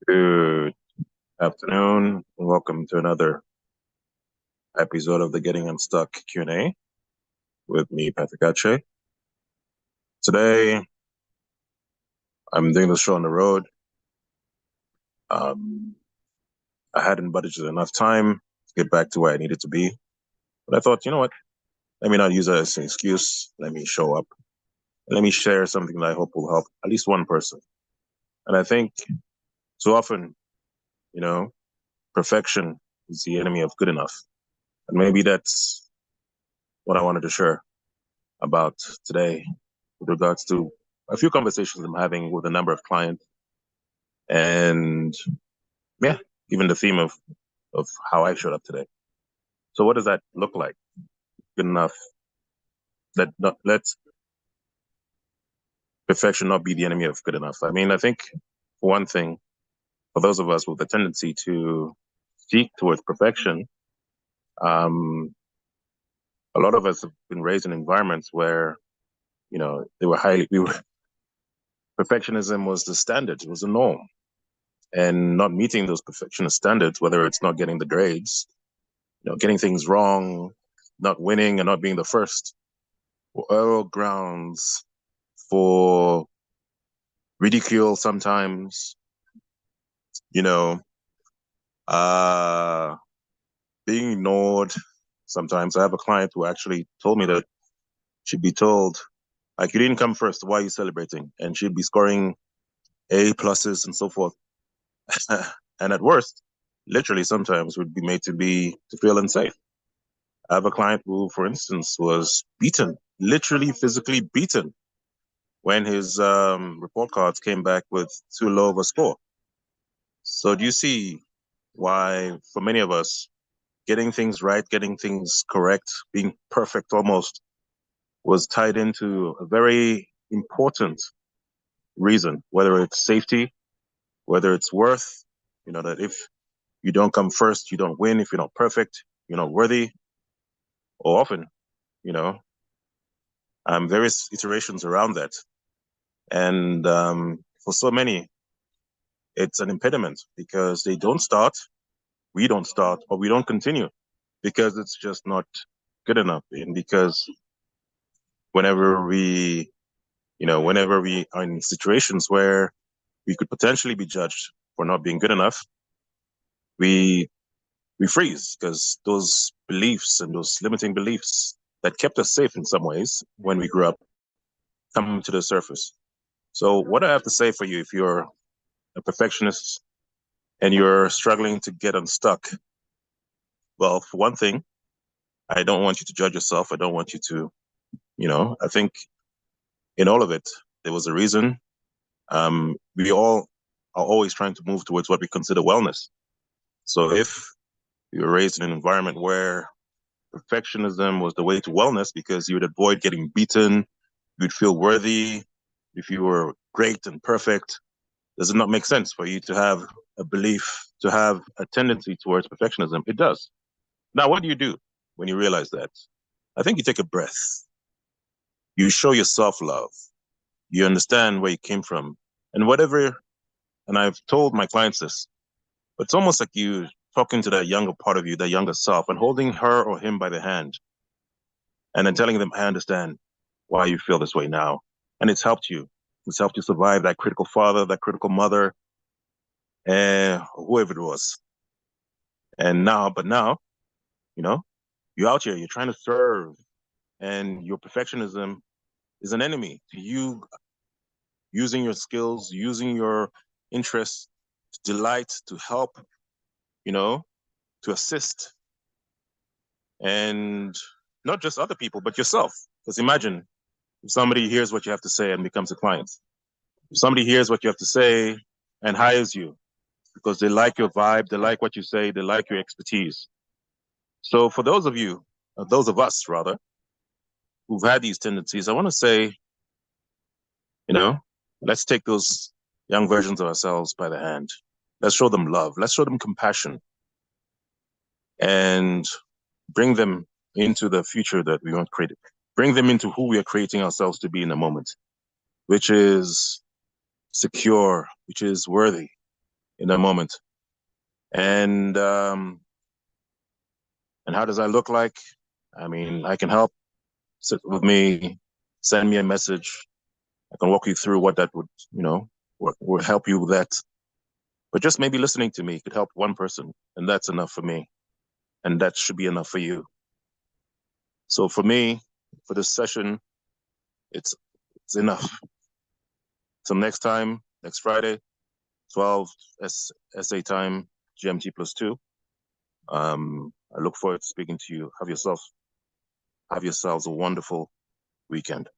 Good afternoon. Welcome to another episode of the Getting Unstuck Q&A with me, Patrick Ache. Today, I'm doing the show on the road. I hadn't budgeted enough time to get back to where I needed to be. But I thought, you know what? Let me not use that as an excuse. Let me show up. Let me share something that I hope will help at least one person. And I think too often, perfection is the enemy of good enough. And maybe that's what I wanted to share about today with regards to a few conversations I'm having with a number of clients, and yeah, even the theme of how I showed up today. So what does that look like? Good enough. Let perfection not be the enemy of good enough. I mean, I think for one thing, for those of us with a tendency to seek towards perfection, a lot of us have been raised in environments where they were perfectionism was the standard, it was the norm. And not meeting those perfectionist standards, whether it's not getting the grades, getting things wrong, not winning and not being the first, were all grounds for ridicule sometimes, you know, uh, being ignored sometimes. I have a client who actually told me that she'd be told, like, you didn't come first, why are you celebrating? And she'd be scoring A pluses and so forth. And at worst, literally sometimes would be made to feel unsafe. I have a client who, for instance, was beaten, literally physically beaten, when his report cards came back with too low of a score. So do you see why, for many of us, getting things right, getting things correct, being perfect almost, was tied into a very important reason, whether it's safety, whether it's worth, that if you don't come first, you don't win. If you're not perfect, you're not worthy. Or often, you know, various iterations around that. And for so many, it's an impediment because they don't start, we don't start, or we don't continue because it's just not good enough. And because whenever whenever we are in situations where we could potentially be judged for not being good enough, we freeze because those beliefs and those limiting beliefs that kept us safe in some ways when we grew up come to the surface. So what I have to say for you, if you're a perfectionist and you're struggling to get unstuck, well, for one thing, I don't want you to judge yourself. I don't want you to, I think in all of it, there was a reason. We all are always trying to move towards what we consider wellness. So if you were raised in an environment where perfectionism was the way to wellness because you would avoid getting beaten, you'd feel worthy if you were great and perfect, does it not make sense for you to have a belief, to have a tendency towards perfectionism? It does. Now, what do you do when you realize that? I think you take a breath. You show yourself love. You understand where you came from. And whatever, and I've told my clients this, but it's almost like you talking to that younger part of you, that younger self, and holding her or him by the hand and then telling them, I understand why you feel this way now. And it's helped you. It's helped you survive that critical father, that critical mother, and whoever it was. And now, you're out here, you're trying to serve, and your perfectionism is an enemy to you using your skills, using your interests to delight, to help, to assist, and not just other people, but yourself. Because imagine if somebody hears what you have to say and becomes a client. If somebody hears what you have to say and hires you because they like your vibe, they like what you say, they like your expertise. So for those of you, those of us rather, who've had these tendencies, I want to say, let's take those young versions of ourselves by the hand. Let's show them love. Let's show them compassion and bring them into the future that we want created. Bring them into who we are creating ourselves to be in a moment, which is secure, which is worthy. in a moment. And how does that look like? I mean, I can help. Sit with me, send me a message. I can walk you through what that would, would help you with that. But just maybe listening to me could help one person, and that's enough for me. And that should be enough for you. So for me, for this session, it's enough. Till next time, next Friday, 12 SA time, GMT +2. I look forward to speaking to you. Have yourselves a wonderful weekend.